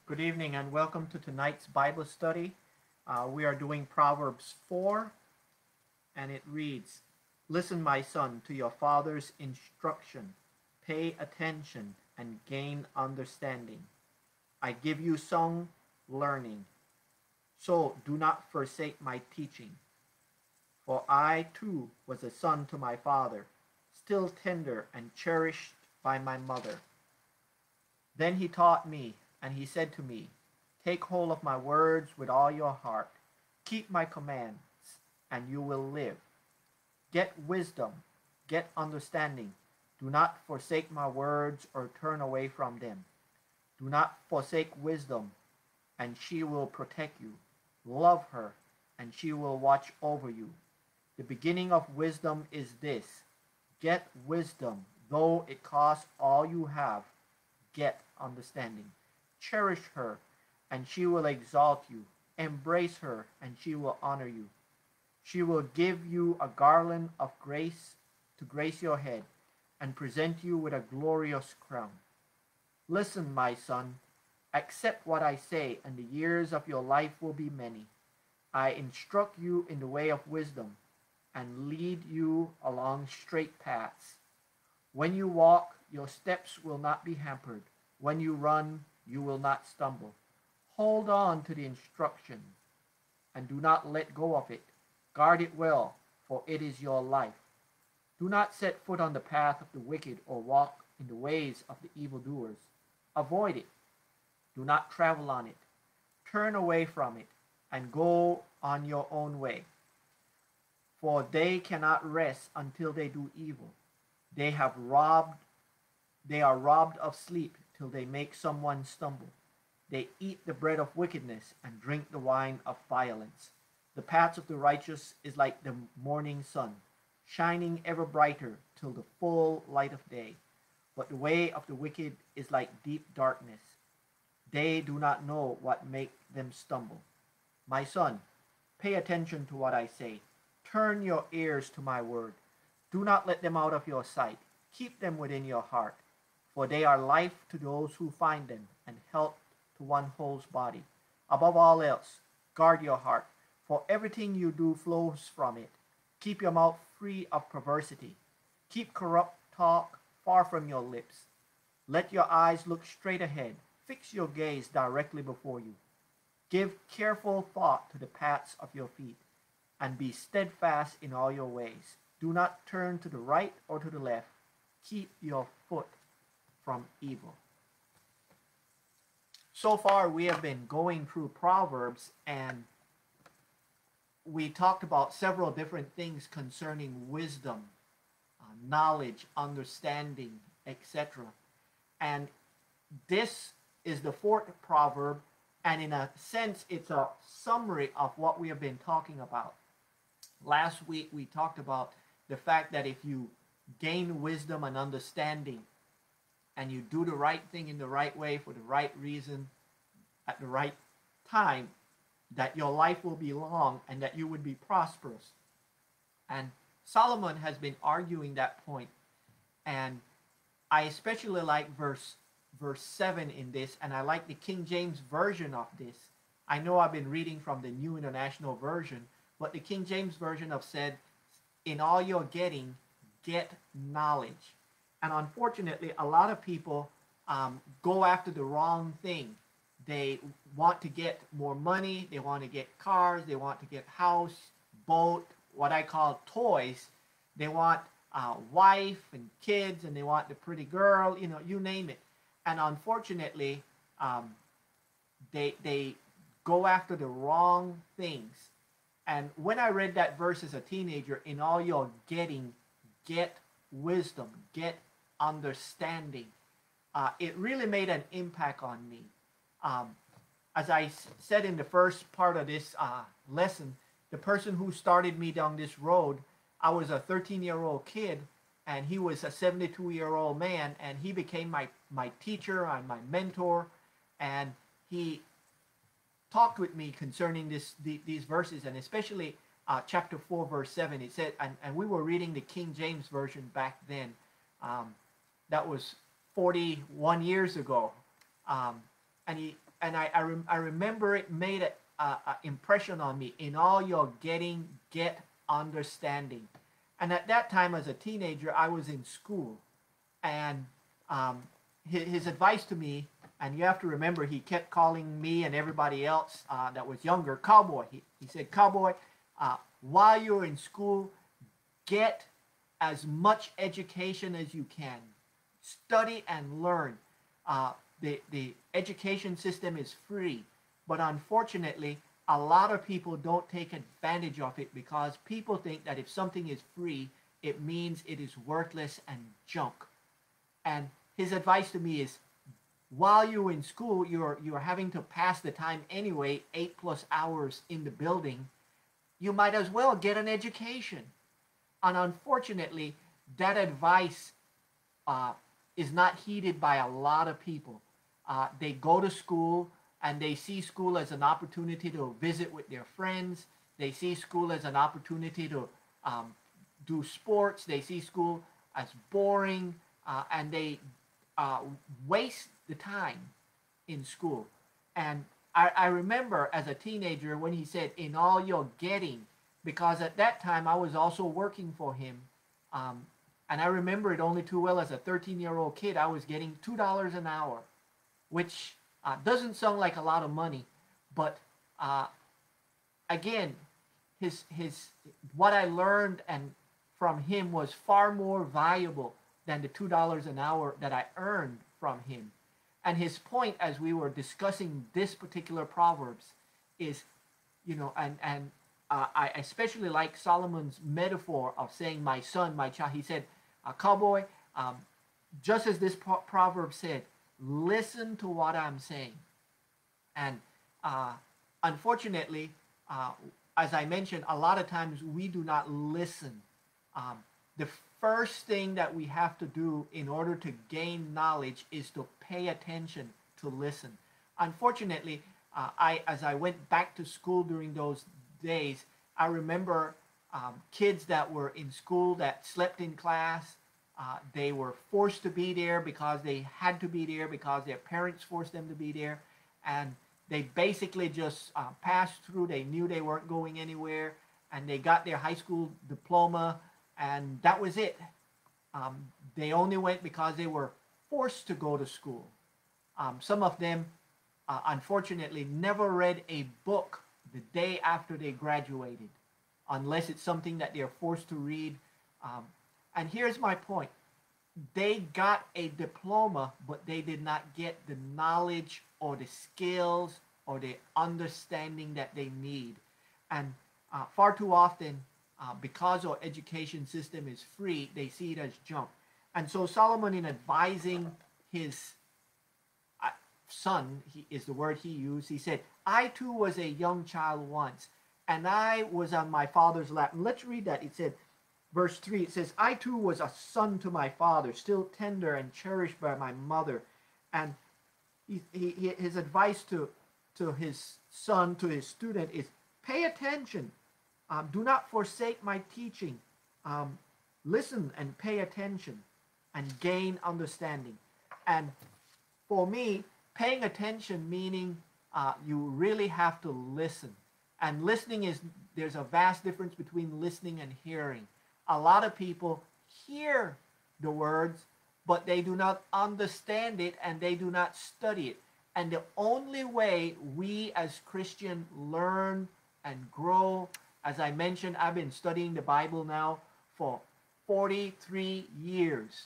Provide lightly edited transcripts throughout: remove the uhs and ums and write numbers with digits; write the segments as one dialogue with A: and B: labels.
A: Good evening and welcome to tonight's Bible study. We are doing Proverbs 4, and it reads, "Listen, my son, to your father's instruction. Pay attention and gain understanding. I give you song learning, so do not forsake my teaching. For I too was a son to my father, still tender and cherished by my mother. Then he taught me, and he said to me, Take hold of my words with all your heart. Keep my commands, and you will live. Get wisdom, get understanding. Do not forsake my words or turn away from them. Do not forsake wisdom, and she will protect you. Love her, and she will watch over you. The beginning of wisdom is this: get wisdom, though it costs all you have. Get understanding. Cherish her, and she will exalt you. Embrace her, and she will honor you. She will give you a garland of grace to grace your head, and present you with a glorious crown. Listen, my son, accept what I say, and the years of your life will be many. I instruct you in the way of wisdom, and lead you along straight paths. When you walk, your steps will not be hampered. When you run, you will not stumble. Hold on to the instruction, and do not let go of it. Guard it well, for it is your life. Do not set foot on the path of the wicked, or walk in the ways of the evildoers. Avoid it. Do not travel on it. Turn away from it, and go on your own way. For they cannot rest until they do evil. They are robbed of sleep till they make someone stumble. They eat the bread of wickedness and drink the wine of violence. The path of the righteous is like the morning sun, shining ever brighter till the full light of day. But the way of the wicked is like deep darkness. They do not know what makes them stumble. My son, pay attention to what I say. Turn your ears to my word. Do not let them out of your sight. Keep them within your heart, for they are life to those who find them, and health to one whole body. Above all else, guard your heart, for everything you do flows from it. Keep your mouth free of perversity. Keep corrupt talk far from your lips. Let your eyes look straight ahead. Fix your gaze directly before you. Give careful thought to the paths of your feet, and be steadfast in all your ways. Do not turn to the right or to the left. Keep your foot from evil." So far, we have been going through Proverbs, and we talked about several different things concerning wisdom, knowledge, understanding, etc. And this is the fourth proverb, and in a sense, it's a summary of what we have been talking about. Last week, we talked about the fact that if you gain wisdom and understanding, and you do the right thing in the right way for the right reason at the right time, that your life will be long and that you would be prosperous. And Solomon has been arguing that point. And I especially like verse 7 in this, and I like the King James version of this. I know I've been reading from the New International Version, but the King James Version have said, "In all you're getting, get knowledge." And unfortunately, a lot of people go after the wrong thing. They want to get more money, they want to get cars, they want to get house, boat, what I call toys. They want a wife and kids, and they want the pretty girl, you name it. And unfortunately, they go after the wrong things. And when I read that verse as a teenager, "In all you're getting, get wisdom, get understanding," it really made an impact on me. As I said in the first part of this lesson, the person who started me down this road, I was a 13-year-old kid, and he was a 72-year-old man, and he became my teacher and my mentor, and he talked with me concerning these verses, and especially chapter 4, verse 7. It said, and we were reading the King James Version back then. That was 41 years ago. And I remember it made an impression on me. In all your getting, get understanding. And at that time, as a teenager, I was in school, and um, his advice to me, and you have to remember, he kept calling me and everybody else that was younger cowboy. He said, cowboy, while you're in school, get as much education as you can. Study and learn. The education system is free, but unfortunately, a lot of people don't take advantage of it because people think that if something is free, it means it is worthless and junk. And his advice to me is, while you're in school, you're having to pass the time anyway, 8+ hours in the building. You might as well get an education. And unfortunately, that advice is not heeded by a lot of people. They go to school and they see school as an opportunity to visit with their friends. They see school as an opportunity to do sports. They see school as boring, and they waste the time in school. And I remember as a teenager when he said, in all you're getting, because at that time I was also working for him. And I remember it only too well. As a 13-year-old kid, I was getting $2 an hour, which doesn't sound like a lot of money, but again, his what I learned and from him was far more valuable than the $2 an hour that I earned from him. And his point, as we were discussing this particular Proverbs, is, I especially like Solomon's metaphor of saying, my son, my child. He said, cowboy, just as this proverb said, listen to what I'm saying. And unfortunately, as I mentioned, a lot of times we do not listen. The first thing that we have to do in order to gain knowledge is to pay attention, to listen. Unfortunately, as I went back to school during those days, I remember kids that were in school that slept in class. They were forced to be there because they had to be there because their parents forced them to be there. And they basically just passed through. They knew they weren't going anywhere. And they got their high school diploma. And that was it. They only went because they were forced to go to school. Some of them, unfortunately, never read a book the day after they graduated, unless it's something that they're forced to read. And here's my point. They got a diploma, but they did not get the knowledge or the skills or the understanding that they need. And far too often, because our education system is free, they see it as junk. And so Solomon, in advising his son, is the word he used, he said, I too was a young child once, and I was on my father's lap. And let's read that. It said, verse 3, it says, I too was a son to my father, still tender and cherished by my mother. And his advice to his son, to his student, is pay attention. Do not forsake my teaching. Listen and pay attention and gain understanding. And for me, paying attention meaning you really have to listen. And listening is, there's a vast difference between listening and hearing. A lot of people hear the words, but they do not understand it and they do not study it. And the only way we as Christians learn and grow, as I mentioned, I've been studying the Bible now for 43 years.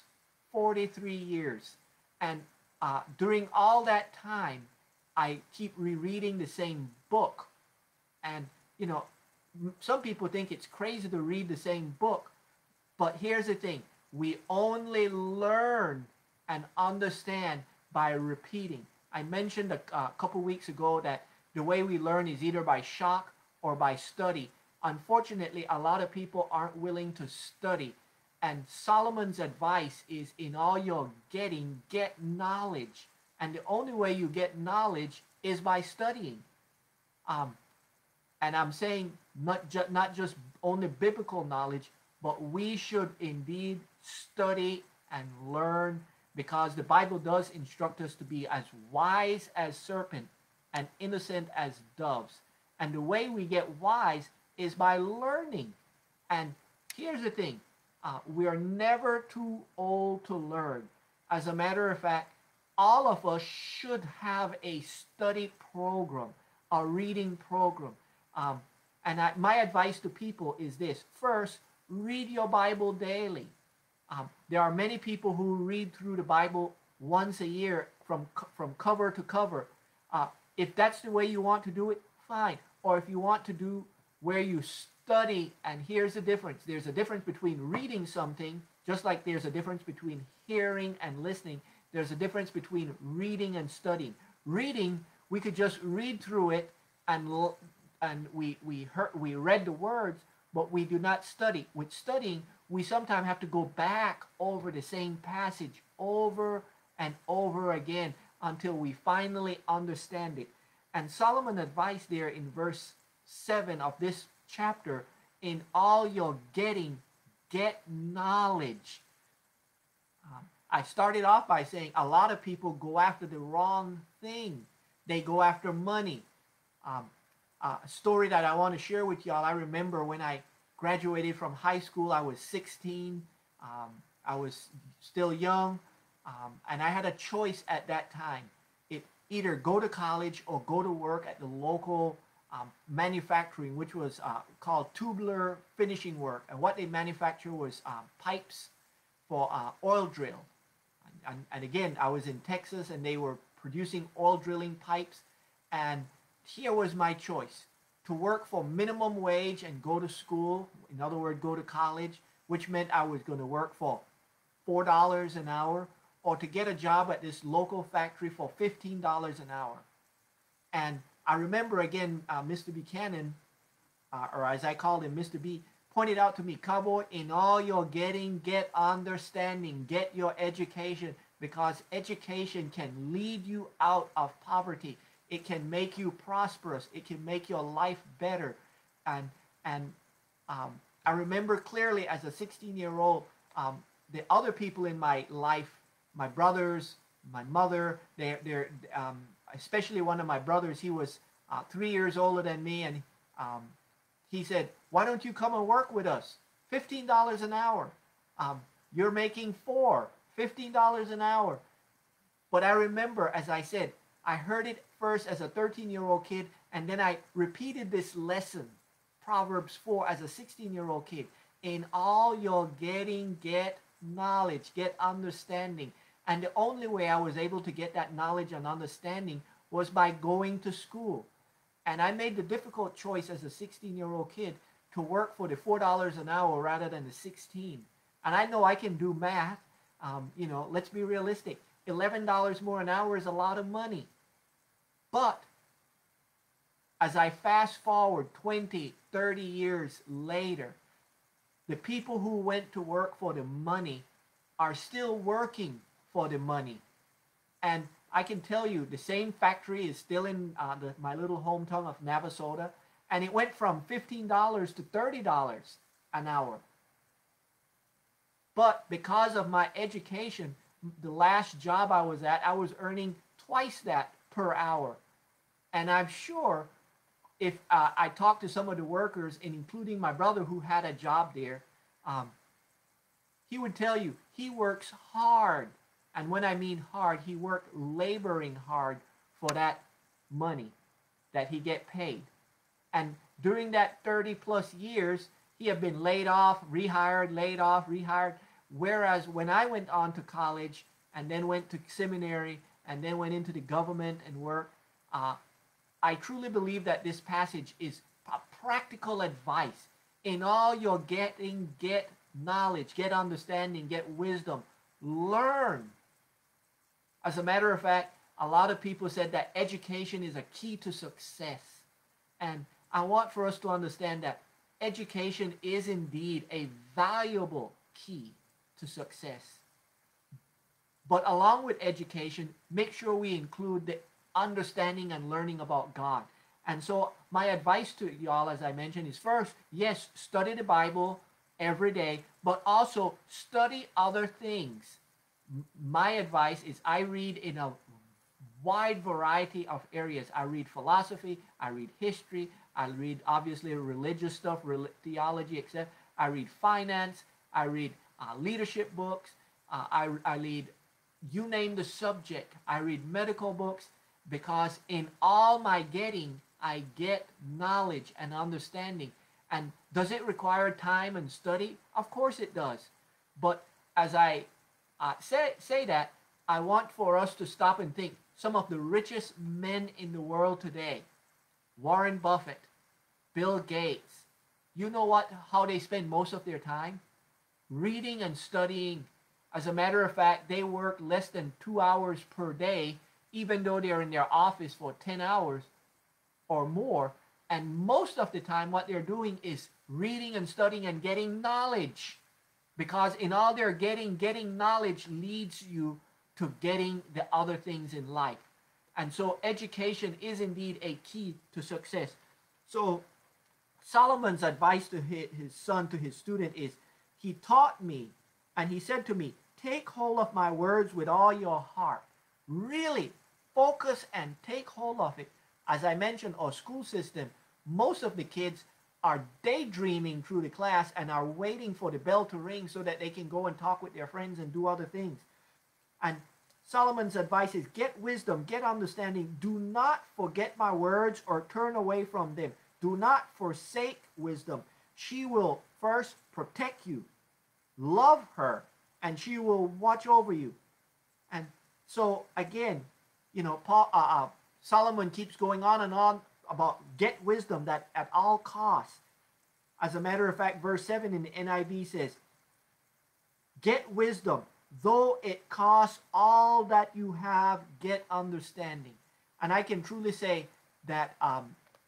A: 43 years. And during all that time, I keep rereading the same book. And, some people think it's crazy to read the same book. But here's the thing. We only learn and understand by repeating. I mentioned a couple weeks ago that the way we learn is either by shock or by study. Unfortunately, a lot of people aren't willing to study. And Solomon's advice is, in all you're getting, get knowledge. And the only way you get knowledge is by studying. And I'm saying not just only biblical knowledge, but we should indeed study and learn, because the Bible does instruct us to be as wise as serpent, and innocent as doves. And the way we get wise is by learning. And here's the thing, we are never too old to learn. As a matter of fact, all of us should have a study program, a reading program. My advice to people is this. First, read your Bible daily. There are many people who read through the Bible once a year from cover to cover. If that's the way you want to do it, fine. Or if you want to do where you study, and here's the difference. There's a difference between reading something, just like there's a difference between hearing and listening. There's a difference between reading and studying. Reading, we could just read through it, and we read the words, but we do not study. With studying, we sometimes have to go back over the same passage over and over again until we finally understand it. And Solomon's advice there in verse 7 of this chapter, in all you're getting, get knowledge. I started off by saying a lot of people go after the wrong thing. They go after money. A story that I want to share with y'all, I remember when I graduated from high school, I was 16. I was still young, and I had a choice at that time. It either go to college or go to work at the local manufacturing, which was called tubular finishing work. And what they manufacture was pipes for oil drill. And again, I was in Texas, and they were producing oil drilling pipes. And here was my choice: to work for minimum wage and go to school, in other words, go to college, which meant I was going to work for $4 an hour, or to get a job at this local factory for $15 an hour. And I remember again, Mr. Buchanan, or as I called him, Mr. B, pointed out to me, Cowboy, in all you're getting, get understanding, get your education, because education can lead you out of poverty. It can make you prosperous. It can make your life better. And I remember clearly as a 16-year-old, the other people in my life, my brothers, my mother, they're especially one of my brothers, he was 3 years older than me, and he said, why don't you come and work with us? $15 an hour. You're making $15 an hour. But I remember, as I said, I heard it first as a 13-year-old kid, and then I repeated this lesson, Proverbs 4, as a 16-year-old kid. In all you're getting, get knowledge, get understanding. And the only way I was able to get that knowledge and understanding was by going to school. And I made the difficult choice as a 16-year-old kid to work for the $4 an hour rather than the 16. And I know I can do math. Let's be realistic. $11 more an hour is a lot of money. But as I fast forward 20, 30 years later, the people who went to work for the money are still working for the money. And I can tell you, the same factory is still in my little hometown of Navasota, and it went from $15 to $30 an hour. But because of my education, the last job I was at, I was earning twice that per hour. And I'm sure if I talked to some of the workers, and including my brother who had a job there, he would tell you he works hard. And when I mean hard, he worked laboring hard for that money that he get paid. And during that 30 plus years, he had been laid off, rehired, laid off, rehired. Whereas when I went on to college and then went to seminary and then went into the government and worked, I truly believe that this passage is a practical advice. In all you're getting, get knowledge, get understanding, get wisdom, learn. As a matter of fact, a lot of people said that education is a key to success. And I want for us to understand that education is indeed a valuable key to success. But along with education, make sure we include the understanding and learning about God. And so my advice to y'all, as I mentioned, is first, yes, study the Bible every day, but also study other things. My advice is I read in a wide variety of areas. I read philosophy, I read history, I read obviously religious stuff, theology, etc. I read finance, I read leadership books, I read, you name the subject, I read medical books, because in all my getting, I get knowledge and understanding. And does it require time and study? Of course it does. But as I say that, I want for us to stop and think. Some of the richest men in the world today, Warren Buffett, Bill Gates, you know how they spend most of their time? Reading and studying. As a matter of fact, they work less than 2 hours per day, even though they're in their office for 10 hours or more. And most of the time, what they're doing is reading and studying and getting knowledge. Because in all they're getting knowledge leads you to getting the other things in life. And so education is indeed a key to success. So Solomon's advice to his son, to his student is, he taught me, and he said to me, take hold of my words with all your heart. Really focus and take hold of it. As I mentioned, our school system, most of the kids are daydreaming through the class and are waiting for the bell to ring so that they can go and talk with their friends and do other things. And Solomon's advice is, get wisdom, get understanding. Do not forget my words or turn away from them. Do not forsake wisdom. She will first protect you. Love her, and she will watch over you. And so again, you know, Solomon keeps going on and on about get wisdom, that at all costs. As a matter of fact, verse 7 in the NIV says, get wisdom, though it costs all that you have, get understanding. And I can truly say that,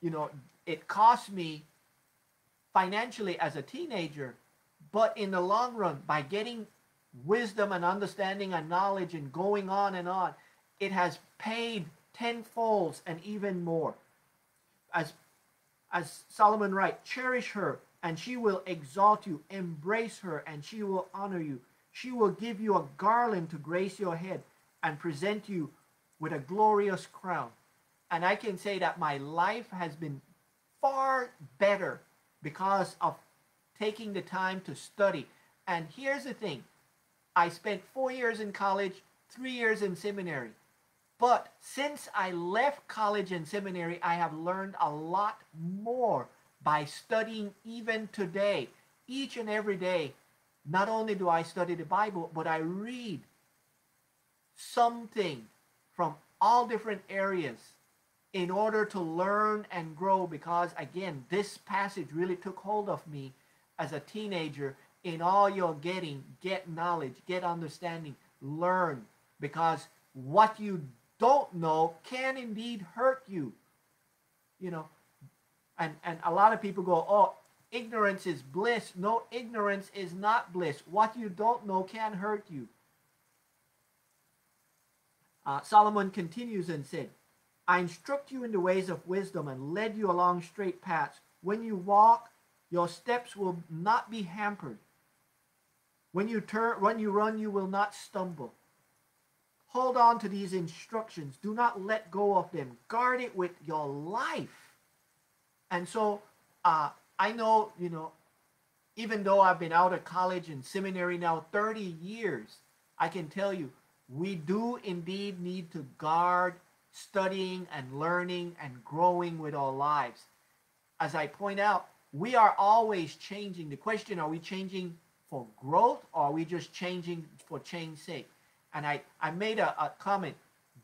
A: you know, it cost me financially as a teenager, but in the long run, by getting wisdom and understanding and knowledge and going on and on, it has paid tenfold and even more. As Solomon writes, cherish her and she will exalt you. Embrace her and she will honor you. She will give you a garland to grace your head and present you with a glorious crown. And I can say that my life has been far better because of taking the time to study. And here's the thing. I spent 4 years in college, 3 years in seminary. But since I left college and seminary, I have learned a lot more by studying even today. Each and every day, not only do I study the Bible, but I read something from all different areas in order to learn and grow, because again, this passage really took hold of me as a teenager. In all you're getting, get knowledge, get understanding, learn, because what you don't know can indeed hurt you. You know, and a lot of people go, oh, ignorance is bliss. No, ignorance is not bliss. What you don't know can hurt you. Solomon continues and said, I instruct you in the ways of wisdom and led you along straight paths. When you walk, your steps will not be hampered. When you run, you will not stumble. Hold on to these instructions. Do not let go of them. Guard it with your life. And so I know, you know, even though I've been out of college and seminary now 30 years, I can tell you, we do indeed need to guard studying and learning and growing with our lives. As I point out, we are always changing. The question, are we changing for growth, or are we just changing for change's sake? And I made a comment.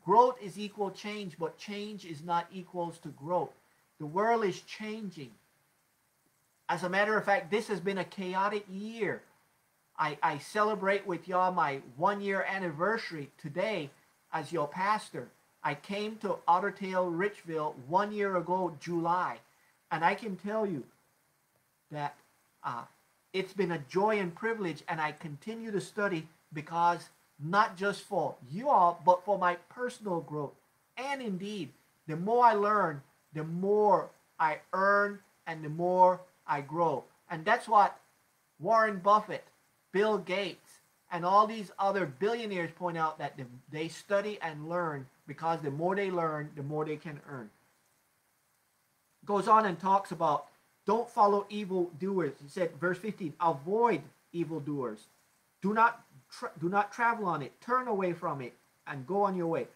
A: Growth is equal change, but change is not equals to growth. The world is changing. As a matter of fact, this has been a chaotic year. I celebrate with y'all my 1-year anniversary today as your pastor. I came to Ottertail, Richville 1 year ago, July. And I can tell you that it's been a joy and privilege, and I continue to study because not just for you all, but for my personal growth. And indeed, the more I learn, the more I earn and the more I grow. And that's what Warren Buffett, Bill Gates, and all these other billionaires point out, that they study and learn because the more they learn, the more they can earn. Goes on and talks about don't follow evil doers. He said, verse 15, avoid evildoers. Do not travel on it. Turn away from it and go on your way.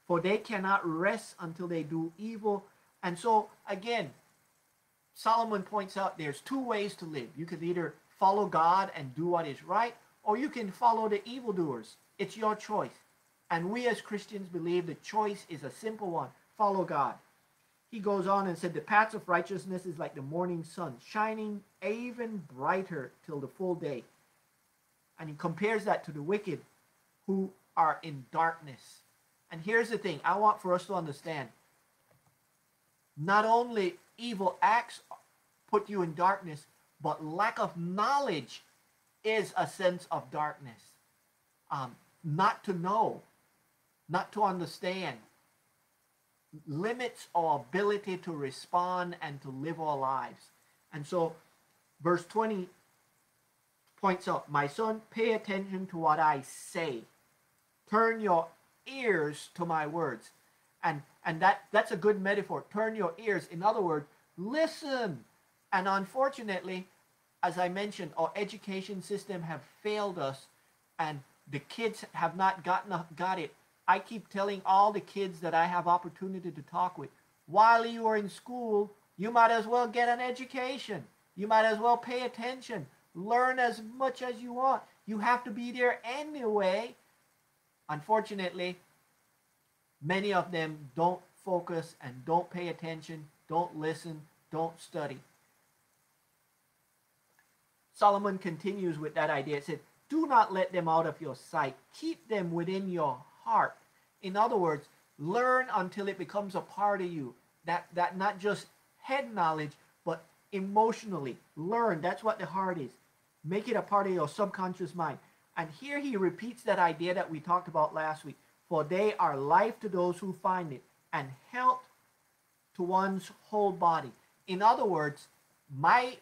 A: For they cannot rest until they do evil. And so, again, Solomon points out there's two ways to live. You can either follow God and do what is right, or you can follow the evildoers. It's your choice. And we as Christians believe the choice is a simple one. Follow God. He goes on and said, the paths of righteousness is like the morning sun, shining even brighter till the full day. And he compares that to the wicked who are in darkness. And here's the thing I want for us to understand. Not only evil acts put you in darkness, but lack of knowledge is a sense of darkness. Not to know, not to understand, limits our ability to respond and to live our lives. And so verse 20 points out, my son, pay attention to what I say. Turn your ears to my words. And that's a good metaphor. Turn your ears. In other words, listen. And unfortunately, as I mentioned, our education system have failed us, and the kids have not got it. I keep telling all the kids that I have opportunity to talk with, while you are in school, you might as well get an education. You might as well pay attention. Learn as much as you want. You have to be there anyway. Unfortunately, many of them don't focus and don't pay attention, don't listen, don't study. Solomon continues with that idea. It said, do not let them out of your sight. Keep them within your heart. In other words, learn until it becomes a part of you. That not just head knowledge, but emotionally. Learn. That's what the heart is. Make it a part of your subconscious mind. And here he repeats that idea that we talked about last week. For they are life to those who find it, and health to one's whole body. In other words, my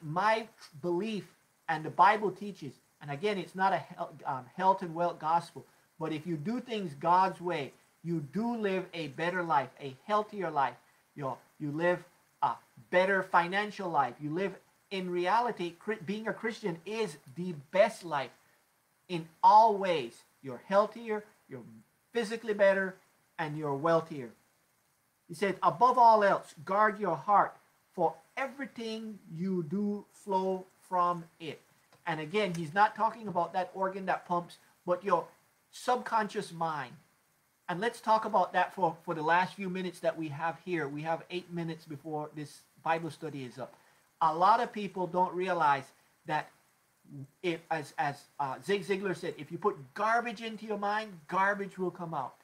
A: belief, and the Bible teaches, and again, it's not a health and wealth gospel, but if you do things God's way, you do live a better life, a healthier life. You live a better financial life. You live, in reality, being a Christian is the best life in all ways. You're healthier, you're physically better, and you're wealthier. He said, above all else, guard your heart, for everything you do flow from it. And again, he's not talking about that organ that pumps, but your subconscious mind. And let's talk about that for the last few minutes that we have here. We have 8 minutes before this Bible study is up. A lot of people don't realize that, if, as Zig Ziglar said, if you put garbage into your mind, garbage will come out.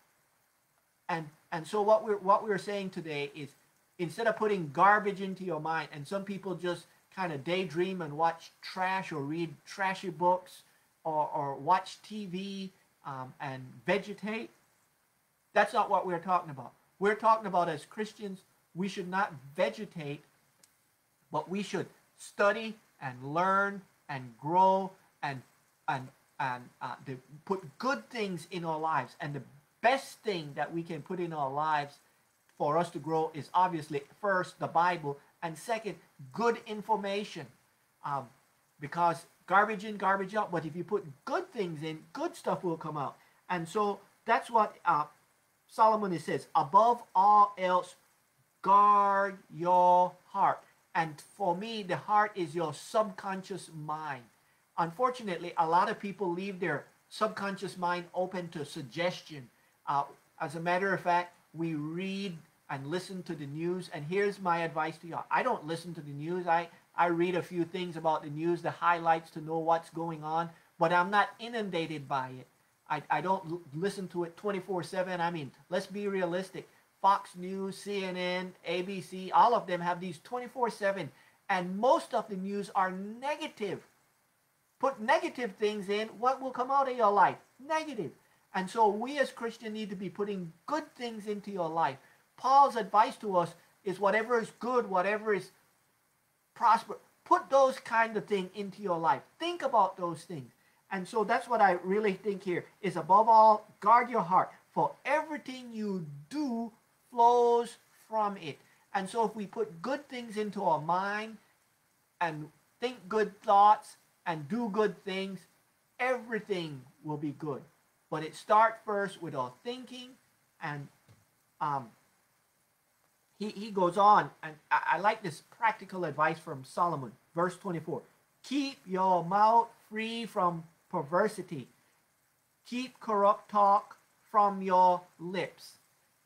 A: And so what we're saying today is, instead of putting garbage into your mind, and some people just kind of daydream and watch trash or read trashy books or watch TV and vegetate, that's not what we're talking about. We're talking about, as Christians, we should not vegetate, but we should study and learn and grow and put good things in our lives. And the best thing that we can put in our lives for us to grow is obviously, first, the Bible, and second, good information. Because garbage in, garbage out, but if you put good things in, good stuff will come out. And so that's what Solomon says, above all else, guard your heart. And for me, the heart is your subconscious mind. Unfortunately, a lot of people leave their subconscious mind open to suggestion. As a matter of fact, we read and listen to the news. And here's my advice to y'all. I don't listen to the news. I read a few things about the news, the highlights, to know what's going on. But I'm not inundated by it. I don't listen to it 24/7. I mean, let's be realistic. Fox News, CNN, ABC, all of them have these 24/7. And most of the news are negative. Put negative things in, what will come out of your life? Negative. And so we as Christians need to be putting good things into your life. Paul's advice to us is whatever is good, whatever is prosper, put those kind of things into your life. Think about those things. And so that's what I really think here is, above all, guard your heart, for everything you do flows from it. And so if we put good things into our mind and think good thoughts and do good things, everything will be good. But it starts first with our thinking. And he goes on, and I like this practical advice from Solomon, verse 24. Keep your mouth free from perversity. Keep corrupt talk from your lips.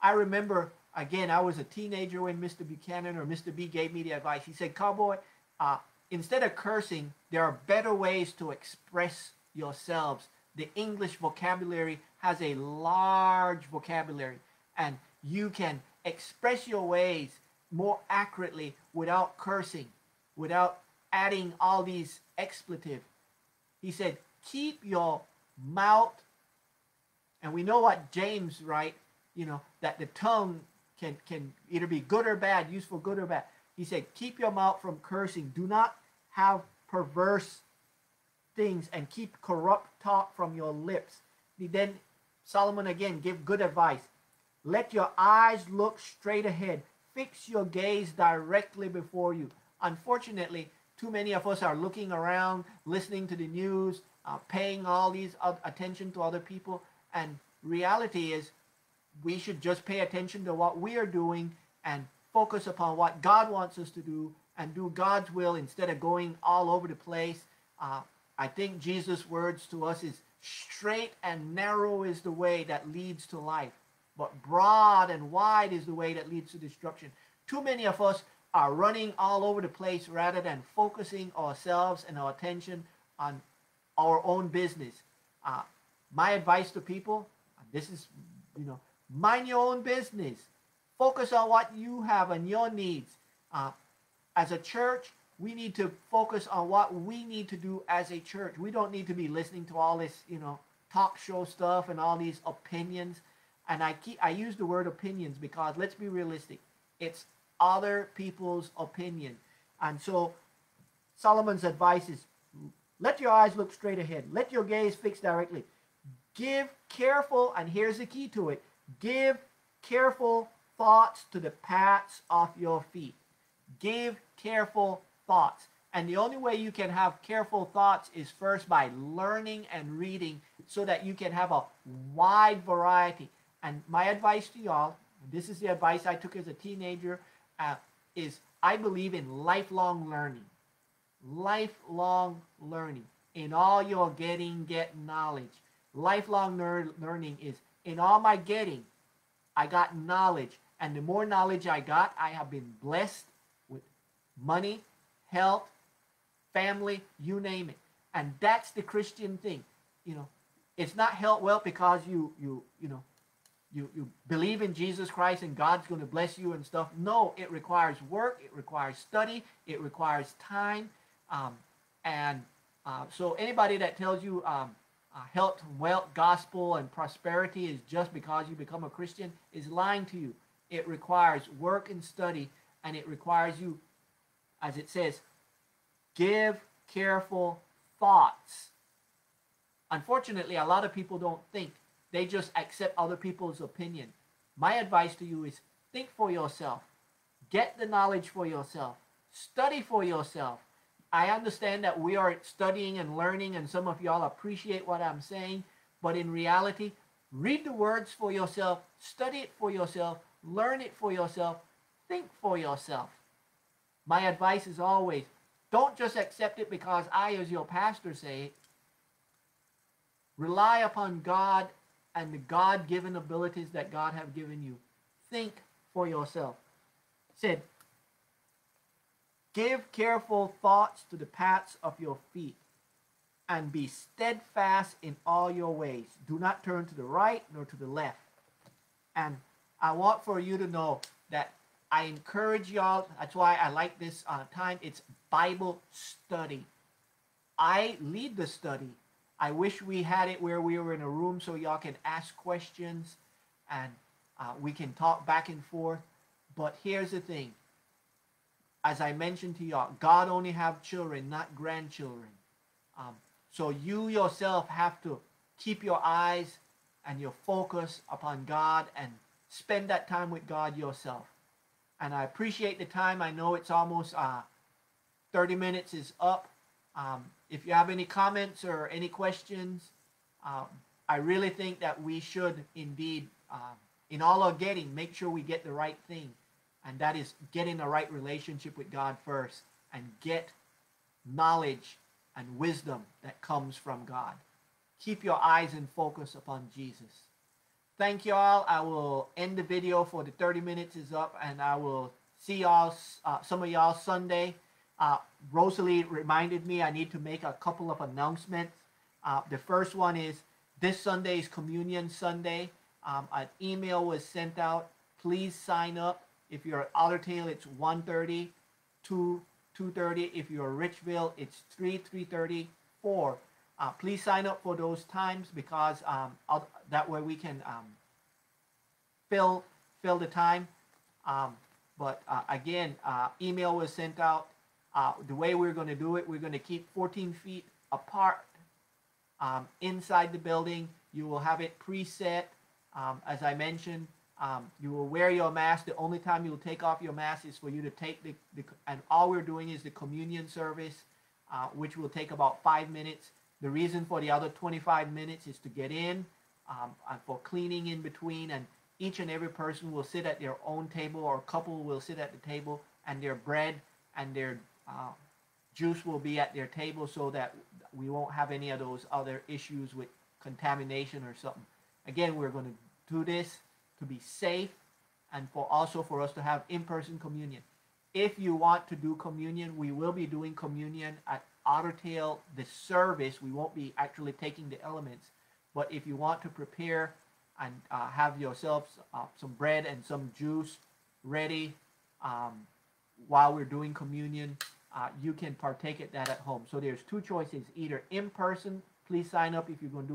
A: I remember, again, I was a teenager when Mr. Buchanan or Mr. B gave me the advice. He said, Cowboy, instead of cursing, there are better ways to express yourselves. The English vocabulary has a large vocabulary, and you can express your ways more accurately without cursing, without adding all these expletives. He said, keep your mouth, and we know what James writes, that the tongue can either be good or bad, used for good or bad. He said, keep your mouth from cursing. Do not have perverse things, and keep corrupt talk from your lips. Then Solomon again give good advice. Let your eyes look straight ahead. Fix your gaze directly before you. Unfortunately, too many of us are looking around, listening to the news, paying all these attention to other people. And reality is, we should just pay attention to what we are doing and focus upon what God wants us to do and do God's will instead of going all over the place. I think Jesus' words to us is, straight and narrow is the way that leads to life, but broad and wide is the way that leads to destruction. Too many of us are running all over the place rather than focusing ourselves and our attention on our own business. My advice to people, this is, mind your own business. Focus on what you have and your needs. As a church, we need to focus on what we need to do as a church. We don't need to be listening to all this, talk show stuff and all these opinions. And I use the word opinions because, let's be realistic, it's other people's opinion. And so Solomon's advice is, let your eyes look straight ahead. Let your gaze fix directly. Give careful, and here's the key to it, give careful thoughts to the paths of your feet. Give careful thoughts. And the only way you can have careful thoughts is first by learning and reading, so that you can have a wide variety. And my advice to y'all, this is the advice I took as a teenager, is I believe in lifelong learning. Lifelong learning. In all you're getting, get knowledge. Lifelong learning is, in all my getting, I got knowledge. And the more knowledge I got, I have been blessed with money, health, family, you name it. And that's the Christian thing. It's not health, wealth because you believe in Jesus Christ and God's going to bless you and stuff. No, it requires work, it requires study, it requires time. So anybody that tells you health, wealth, gospel, and prosperity is just because you become a Christian is lying to you. It requires work and study, and it requires you, as it says, give careful thoughts. Unfortunately, a lot of people don't think. They just accept other people's opinion. My advice to you is, think for yourself. Get the knowledge for yourself. Study for yourself. I understand that we are studying and learning, and some of y'all appreciate what I'm saying, but in reality, read the words for yourself, study it for yourself, learn it for yourself, think for yourself. My advice is always, don't just accept it because I, as your pastor, say it. Rely upon God and the God-given abilities that God have given you. Think for yourself. It said, give careful thoughts to the paths of your feet, and be steadfast in all your ways. Do not turn to the right nor to the left. And I want for you to know that I encourage y'all. That's why I like this time. It's Bible study. I lead the study. I wish we had it where we were in a room so y'all can ask questions and we can talk back and forth. But here's the thing. As I mentioned to y'all, God only have children, not grandchildren. So you yourself have to keep your eyes and you'll focus upon God and spend that time with God yourself. And I appreciate the time. I know it's almost 30 minutes is up. If you have any comments or any questions, I really think that we should indeed, in all our getting, make sure we get the right thing. And that is getting the right relationship with God first, and get knowledge and wisdom that comes from God. Keep your eyes and focus upon Jesus. Thank you all. I will end the video for the 30 minutes is up, and I will see y'all, some of y'all Sunday. Rosalie reminded me I need to make a couple of announcements. The first one is this Sunday is Communion Sunday. An email was sent out. Please sign up. If you're at Ottertail, it's 1:30 to 2:30. If you're Richville, it's 3:30, 4. Please sign up for those times, because that way we can fill the time. But again, email was sent out. The way we're going to do it, we're going to keep 14 feet apart inside the building. You will have it preset. As I mentioned, you will wear your mask. The only time you'll take off your mask is for you to take and all we're doing is the communion service, which will take about 5 minutes. The reason for the other 25 minutes is to get in, and for cleaning in between, and each and every person will sit at their own table, or a couple will sit at the table, and their bread and their juice will be at their table, so that we won't have any of those other issues with contamination or something. Again, we're going to do this to be safe, and also for us to have in-person communion. If you want to do communion, we will be doing communion at Ottertail, the service. We won't be actually taking the elements, but if you want to prepare and have yourselves some bread and some juice ready while we're doing communion, you can partake of that at home. So there's two choices: either in person, please sign up if you're going to do